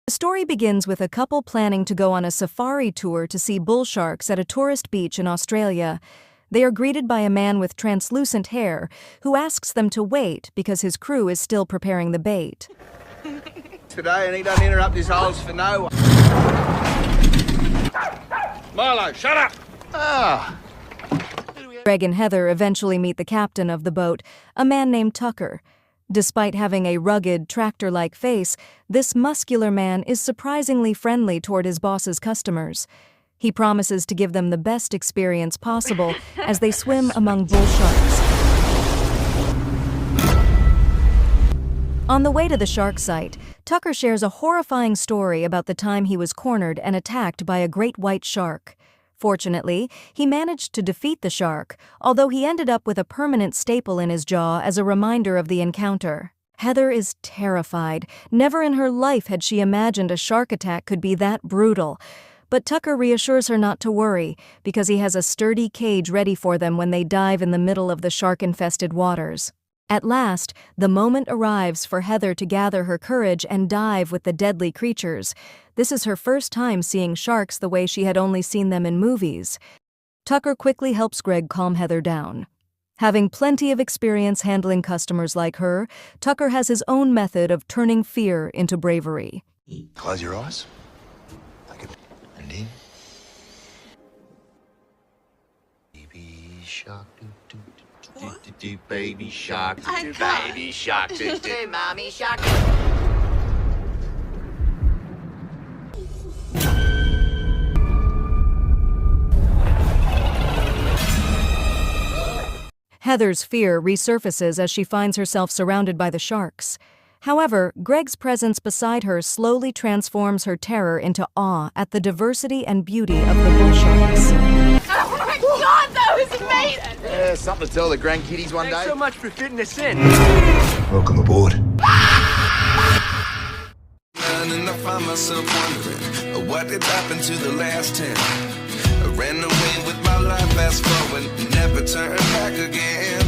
The story begins with a couple planning to go on a safari tour to see bull sharks at a tourist beach in Australia. They are greeted by a man with translucent hair who asks them to wait because his crew is still preparing the bait. Today, and he doesn't interrupt his holes for no one. Milo, shut up! Greg and Heather eventually meet the captain of the boat, a man named Tucker. Despite having a rugged, tractor-like face, this muscular man is surprisingly friendly toward his boss's customers. He promises to give them the best experience possible as they swim among bull sharks. On the way to the shark site, Tucker shares a horrifying story about the time he was cornered and attacked by a great white shark. Fortunately, he managed to defeat the shark, although he ended up with a permanent staple in his jaw as a reminder of the encounter. Heather is terrified. Never in her life had she imagined a shark attack could be that brutal. But Tucker reassures her not to worry, because he has a sturdy cage ready for them when they dive in the middle of the shark-infested waters. At last, the moment arrives for Heather to gather her courage and dive with the deadly creatures. This is her first time seeing sharks the way she had only seen them in movies. Tucker quickly helps Greg calm Heather down. Having plenty of experience handling customers like her, Tucker has his own method of turning fear into bravery. Close your eyes. Like it. And in. Baby shark. Do baby shark, do baby shark, do mommy shark. Heather's fear resurfaces as she finds herself surrounded by the sharks. However, Greg's presence beside her slowly transforms her terror into awe at the diversity and beauty of the bull sharks. Oh my God, that was amazing! Yeah, something to tell the grandkiddies one day. Thanks so much for fitting us in. Welcome aboard. And I find myself wondering what did happen to the last 10. I ran away with my life, fast forward, never turn back again.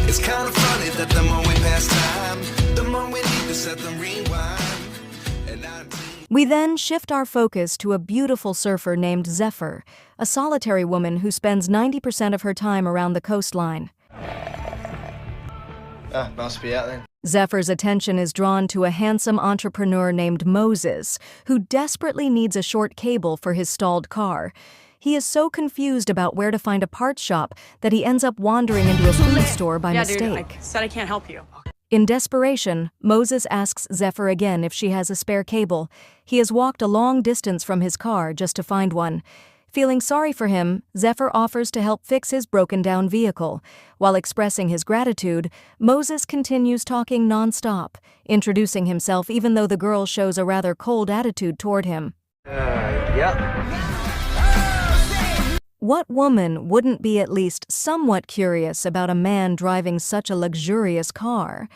It's kind of funny that the more we pass time, the more we need to set them rewind. We then shift our focus to a beautiful surfer named Zephyr, a solitary woman who spends 90% of her time around the coastline. Must be out then. Zephyr's attention is drawn to a handsome entrepreneur named Moses, who desperately needs a short cable for his stalled car. He is so confused about where to find a parts shop that he ends up wandering into a food store by mistake. Dude, I said I can't help you. In desperation, Moses asks Zephyr again if she has a spare cable. He has walked a long distance from his car just to find one. Feeling sorry for him, Zephyr offers to help fix his broken-down vehicle. While expressing his gratitude, Moses continues talking non-stop, introducing himself even though the girl shows a rather cold attitude toward him. Yep. What woman wouldn't be at least somewhat curious about a man driving such a luxurious car?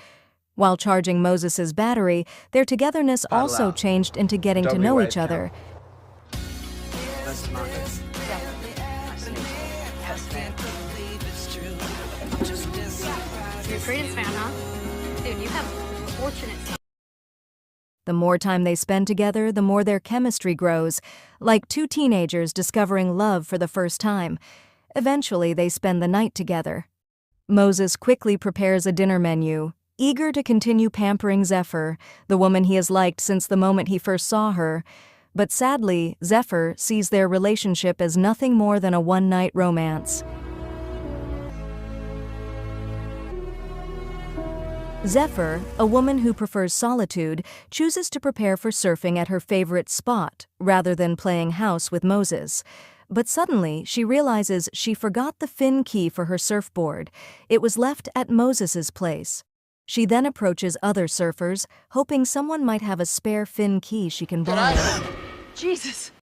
While charging Moses's battery, their togetherness also changed into getting to know each other. You're a Creedence fan, huh? Dude, you have fortunate son. The more time they spend together, the more their chemistry grows, like two teenagers discovering love for the first time. Eventually, they spend the night together. Moses quickly prepares a dinner menu, eager to continue pampering Zephyr, the woman he has liked since the moment he first saw her. But sadly, Zephyr sees their relationship as nothing more than a one-night romance. Zephyr, a woman who prefers solitude, chooses to prepare for surfing at her favorite spot, rather than playing house with Moses. But suddenly, she realizes she forgot the fin key for her surfboard. It was left at Moses's place. She then approaches other surfers, hoping someone might have a spare fin key she can borrow. Jesus.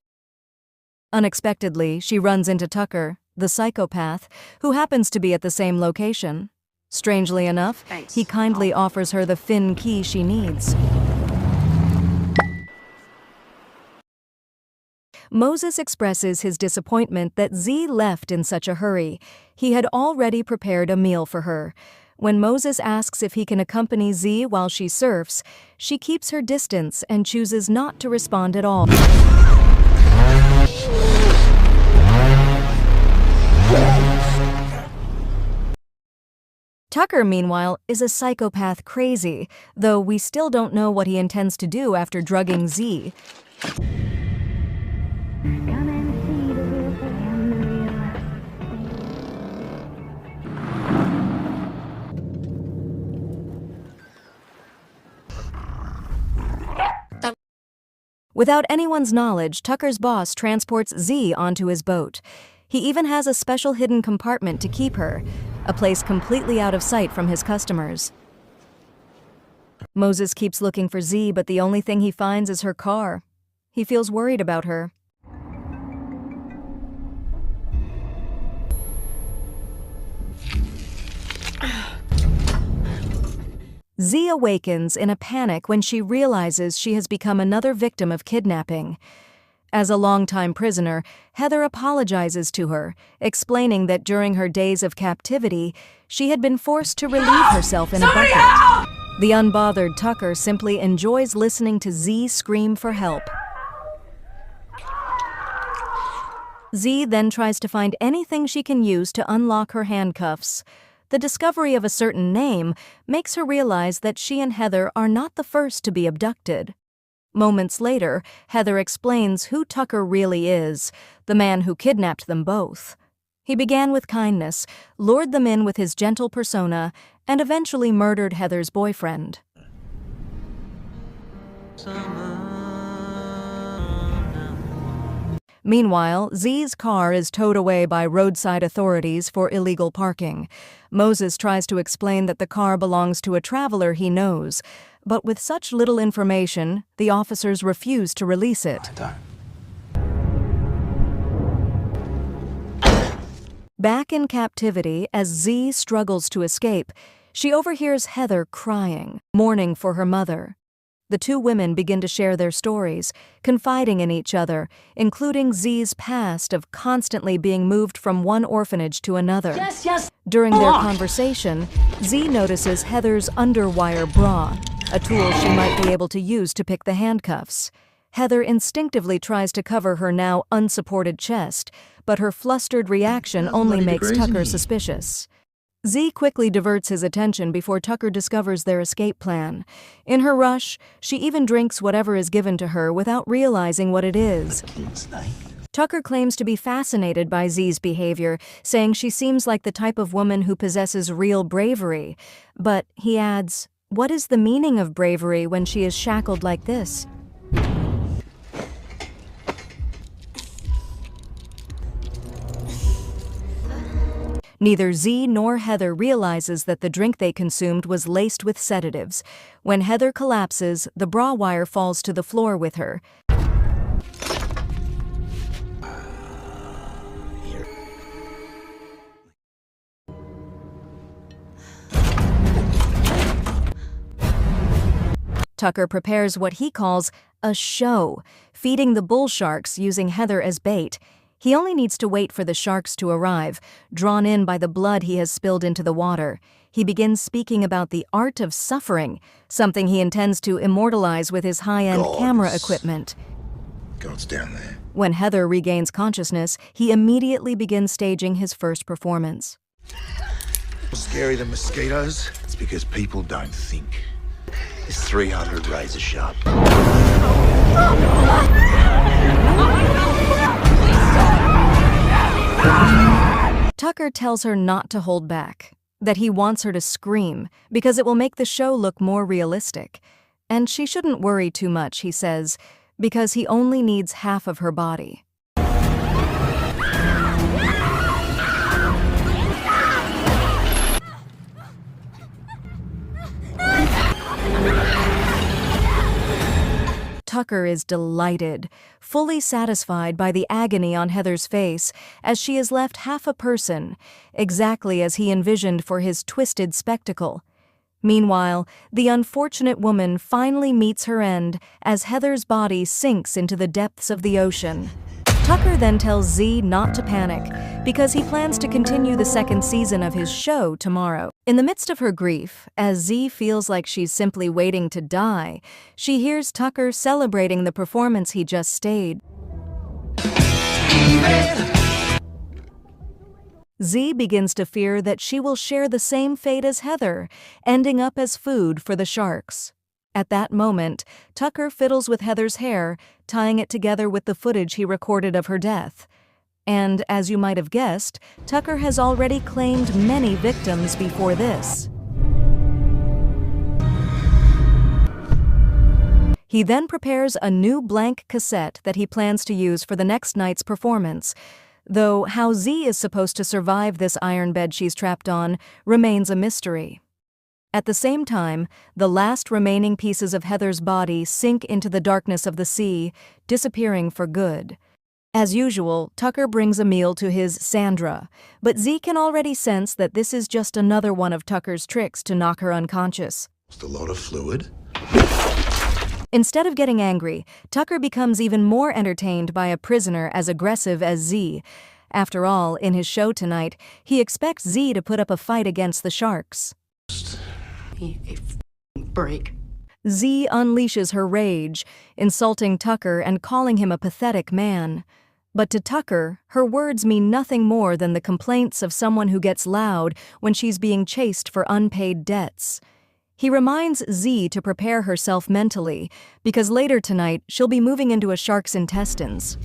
Unexpectedly, she runs into Tucker, the psychopath, who happens to be at the same location. Strangely enough, Thanks. he kindly offers her the fin key she needs. Moses expresses his disappointment that Z left in such a hurry. He had already prepared a meal for her. When Moses asks if he can accompany Z while she surfs, she keeps her distance and chooses not to respond at all. Tucker, meanwhile, is a psychopath crazy, though we still don't know what he intends to do after drugging Z. Without anyone's knowledge, Tucker's boss transports Z onto his boat. He even has a special hidden compartment to keep her, a place completely out of sight from his customers. Moses keeps looking for Z, but the only thing he finds is her car. He feels worried about her. Z awakens in a panic when she realizes she has become another victim of kidnapping. As a longtime prisoner, Heather apologizes to her, explaining that during her days of captivity, she had been forced to relieve herself in a bucket. The unbothered Tucker simply enjoys listening to Z scream for help. Z then tries to find anything she can use to unlock her handcuffs. The discovery of a certain name makes her realize that she and Heather are not the first to be abducted. Moments later, Heather explains who Tucker really is, the man who kidnapped them both. He began with kindness, lured them in with his gentle persona, and eventually murdered Heather's boyfriend. Meanwhile, Z's car is towed away by roadside authorities for illegal parking. Moses tries to explain that the car belongs to a traveler he knows, but with such little information, the officers refuse to release it. Back in captivity, as Z struggles to escape, she overhears Heather crying, mourning for her mother. The two women begin to share their stories, confiding in each other, including Z's past of constantly being moved from one orphanage to another. During their conversation, Z notices Heather's underwire bra, a tool she might be able to use to pick the handcuffs. Heather instinctively tries to cover her now unsupported chest, but her flustered reaction only makes Tucker suspicious. Z quickly diverts his attention before Tucker discovers their escape plan. In her rush, she even drinks whatever is given to her without realizing what it is. Tucker claims to be fascinated by Z's behavior, saying she seems like the type of woman who possesses real bravery. But, he adds, what is the meaning of bravery when she is shackled like this? Neither Z nor Heather realizes that the drink they consumed was laced with sedatives. When Heather collapses, the bra wire falls to the floor with her. Tucker prepares what he calls a show, feeding the bull sharks using Heather as bait. He only needs to wait for the sharks to arrive, drawn in by the blood he has spilled into the water. He begins speaking about the art of suffering, something he intends to immortalize with his high-end camera equipment. God's down there. When Heather regains consciousness, he immediately begins staging his first performance. Scary than mosquitoes? It's because people don't think. There's 300 razor sharp. Tucker tells her not to hold back, that he wants her to scream because it will make the show look more realistic. And she shouldn't worry too much, he says, because he only needs half of her body. Tucker is delighted, fully satisfied by the agony on Heather's face as she is left half a person, exactly as he envisioned for his twisted spectacle. Meanwhile, the unfortunate woman finally meets her end as Heather's body sinks into the depths of the ocean. Tucker then tells Z not to panic because he plans to continue the second season of his show tomorrow. In the midst of her grief, as Z feels like she's simply waiting to die, she hears Tucker celebrating the performance he just staged. Z begins to fear that she will share the same fate as Heather, ending up as food for the sharks. At that moment, Tucker fiddles with Heather's hair, tying it together with the footage he recorded of her death. And, as you might have guessed, Tucker has already claimed many victims before this. He then prepares a new blank cassette that he plans to use for the next night's performance, though how Z is supposed to survive this iron bed she's trapped on remains a mystery. At the same time, the last remaining pieces of Heather's body sink into the darkness of the sea, disappearing for good. As usual, Tucker brings a meal to his Sandra, but Z can already sense that this is just another one of Tucker's tricks to knock her unconscious. Just a lot of fluid. Instead of getting angry, Tucker becomes even more entertained by a prisoner as aggressive as Z. After all, in his show tonight, he expects Z to put up a fight against the sharks. Break. Z unleashes her rage, insulting Tucker and calling him a pathetic man. But to Tucker, her words mean nothing more than the complaints of someone who gets loud when she's being chased for unpaid debts. He reminds Z to prepare herself mentally, because later tonight she'll be moving into a shark's intestines.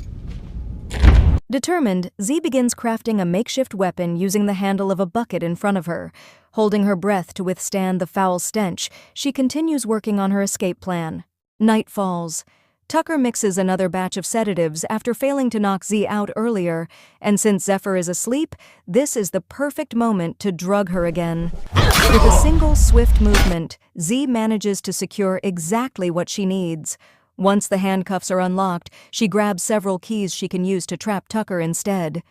Determined, Z begins crafting a makeshift weapon using the handle of a bucket in front of her. Holding her breath to withstand the foul stench, she continues working on her escape plan. Night falls. Tucker mixes another batch of sedatives after failing to knock Z out earlier, and since Zephyr is asleep, this is the perfect moment to drug her again. With a single swift movement, Z manages to secure exactly what she needs. Once the handcuffs are unlocked, she grabs several keys she can use to trap Tucker instead.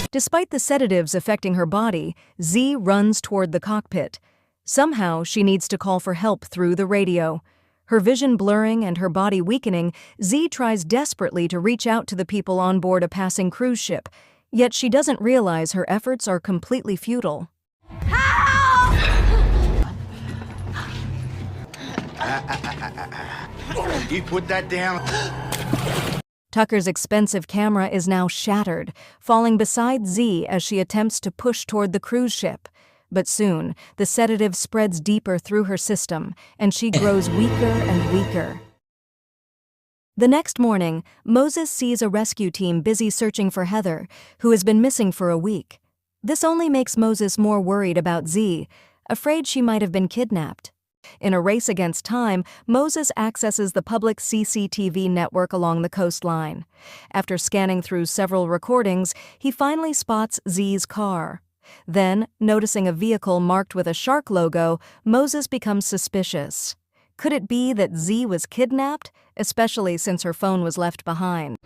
Despite the sedatives affecting her body, Z runs toward the cockpit. Somehow, she needs to call for help through the radio. Her vision blurring and her body weakening, Z tries desperately to reach out to the people on board a passing cruise ship, yet she doesn't realize her efforts are completely futile. You put that down. Tucker's expensive camera is now shattered, falling beside Z as she attempts to push toward the cruise ship. But soon, the sedative spreads deeper through her system, and she grows weaker and weaker. The next morning, Moses sees a rescue team busy searching for Heather, who has been missing for a week. This only makes Moses more worried about Z, afraid she might have been kidnapped. In a race against time, Moses accesses the public CCTV network along the coastline. After scanning through several recordings, he finally spots Z's car. Then, noticing a vehicle marked with a shark logo, Moses becomes suspicious. Could it be that Z was kidnapped, especially since her phone was left behind?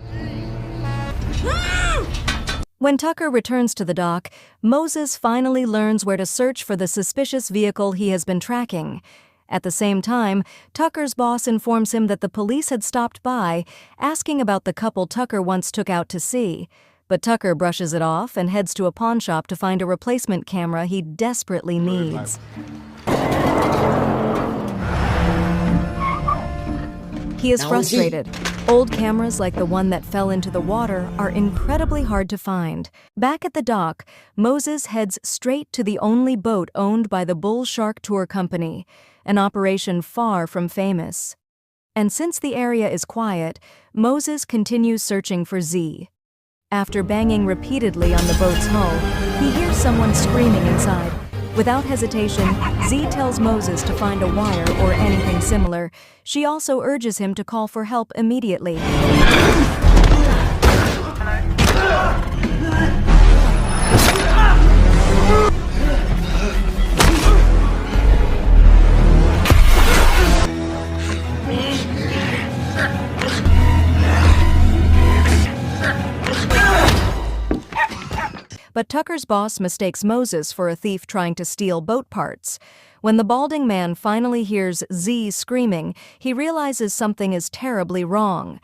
When Tucker returns to the dock, Moses finally learns where to search for the suspicious vehicle he has been tracking. At the same time, Tucker's boss informs him that the police had stopped by, asking about the couple Tucker once took out to sea. But Tucker brushes it off and heads to a pawn shop to find a replacement camera he desperately needs. He is frustrated. Old cameras like the one that fell into the water are incredibly hard to find. Back at the dock, Moses heads straight to the only boat owned by the Bull Shark Tour Company, an operation far from famous. And since the area is quiet, Moses continues searching for Z. After banging repeatedly on the boat's hull, he hears someone screaming inside. Without hesitation, Z tells Moses to find a wire or anything similar. She also urges him to call for help immediately. but Tucker's boss mistakes Moses for a thief trying to steal boat parts. When the balding man finally hears Z screaming, he realizes something is terribly wrong.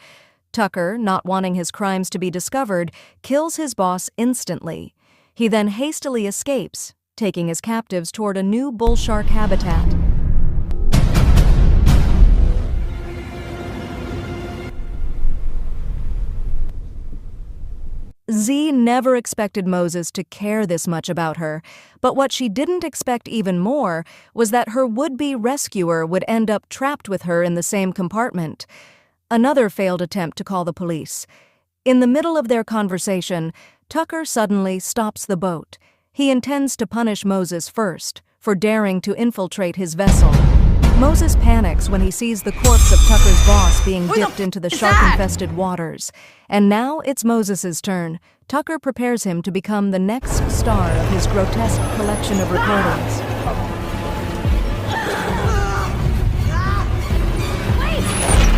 Tucker, not wanting his crimes to be discovered, kills his boss instantly. He then hastily escapes, taking his captives toward a new bull shark habitat. Z never expected Moses to care this much about her, but what she didn't expect even more was that her would-be rescuer would end up trapped with her in the same compartment. Another failed attempt to call the police. In the middle of their conversation, Tucker suddenly stops the boat. He intends to punish Moses first for daring to infiltrate his vessel. Moses panics when he sees the corpse of Tucker's boss being dipped into the shark-infested waters. And now it's Moses's turn. Tucker prepares him to become the next star of his grotesque collection of recordings.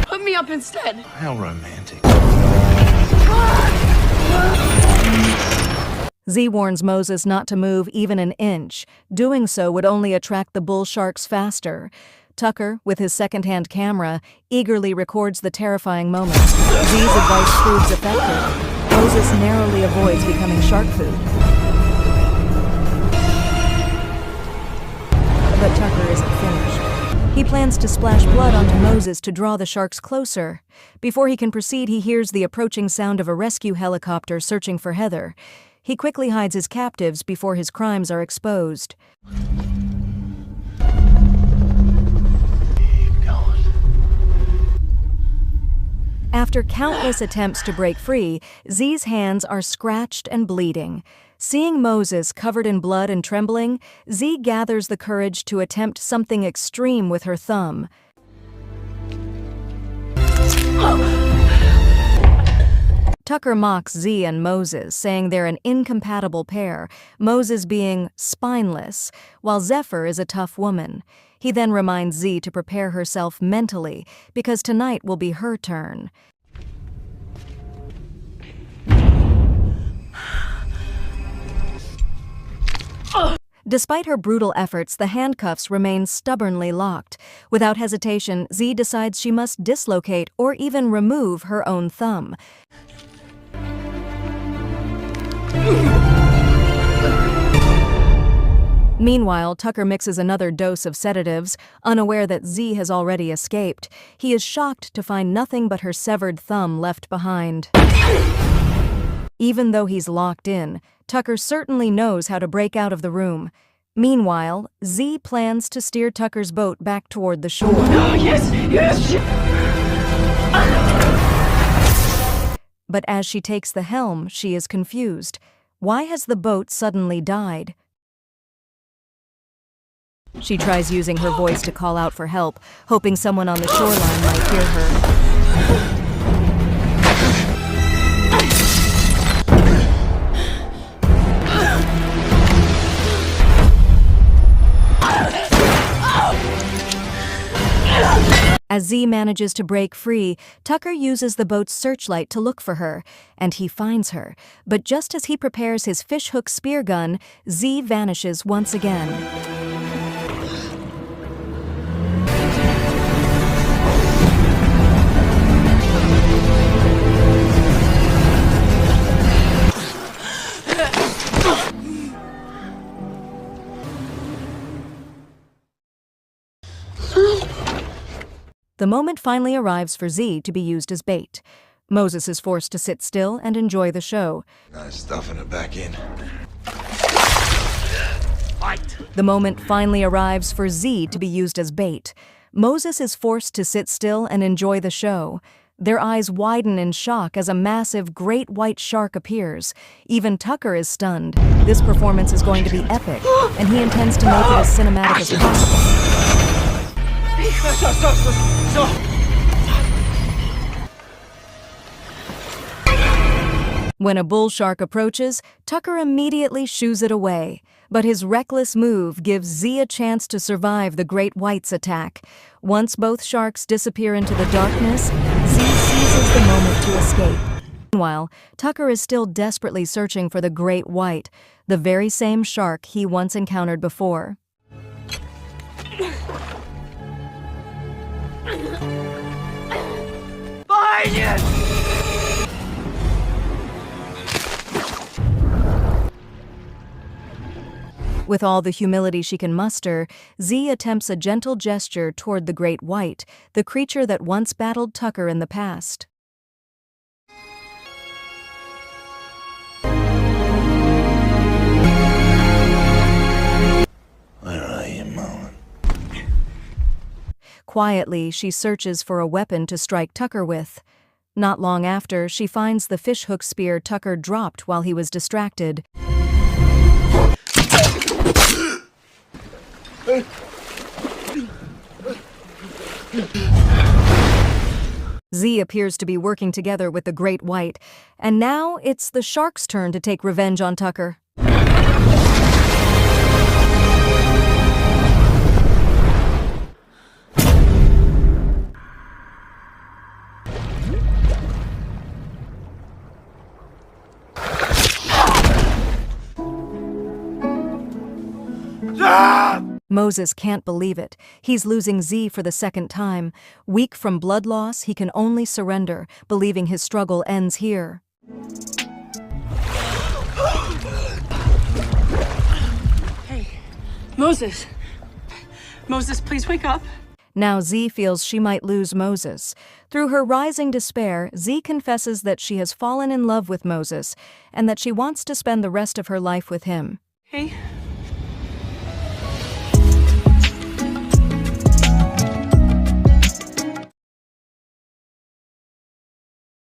Put me up instead. How romantic. Z warns Moses not to move even an inch. Doing so would only attract the bull sharks faster. Tucker, with his second-hand camera, eagerly records the terrifying moments. Z's advice proves effective. Moses narrowly avoids becoming shark food. But Tucker isn't finished. He plans to splash blood onto Moses to draw the sharks closer. Before he can proceed, he hears the approaching sound of a rescue helicopter searching for Heather. He quickly hides his captives before his crimes are exposed. After countless attempts to break free, Z's hands are scratched and bleeding. Seeing Moses covered in blood and trembling, Z gathers the courage to attempt something extreme with her thumb. Tucker mocks Z and Moses, saying they're an incompatible pair, Moses being spineless, while Zephyr is a tough woman. He then reminds Z to prepare herself mentally, because tonight will be her turn. Despite her brutal efforts, the handcuffs remain stubbornly locked. Without hesitation, Z decides she must dislocate or even remove her own thumb. Meanwhile, Tucker mixes another dose of sedatives, unaware that Z has already escaped. He is shocked to find nothing but her severed thumb left behind. Even though he's locked in, Tucker certainly knows how to break out of the room. Meanwhile, Z plans to steer Tucker's boat back toward the shore. But as she takes the helm, she is confused. Why has the boat suddenly died? She tries using her voice to call out for help, hoping someone on the shoreline might hear her. As Z manages to break free, Tucker uses the boat's searchlight to look for her, and he finds her. But just as he prepares his fishhook spear gun, Z vanishes once again. The moment finally arrives for Z to be used as bait. Moses is forced to sit still and enjoy the show. Nice stuffing it back in. The moment finally arrives for Z to be used as bait. Moses is forced to sit still and enjoy the show. Their eyes widen in shock as a massive great white shark appears. Even Tucker is stunned. This performance is going to be epic, and he intends to make it as cinematic as possible. When a bull shark approaches, Tucker immediately shoos it away. But his reckless move gives Z a chance to survive the great white's attack. Once both sharks disappear into the darkness, Z seizes the moment to escape. Meanwhile, Tucker is still desperately searching for the great white, the very same shark he once encountered before. Behind you! With all the humility she can muster, Z attempts a gentle gesture toward the great white, the creature that once battled Tucker in the past. Where are you, Mullen? Quietly, she searches for a weapon to strike Tucker with. Not long after, she finds the fishhook spear Tucker dropped while he was distracted. Z appears to be working together with the great white, and now it's the shark's turn to take revenge on Tucker. Moses can't believe it. He's losing Z for the second time. Weak from blood loss, he can only surrender, believing his struggle ends here. Hey, Moses. Moses, please wake up. Now Z feels she might lose Moses. Through her rising despair, Z confesses that she has fallen in love with Moses and that she wants to spend the rest of her life with him. Hey,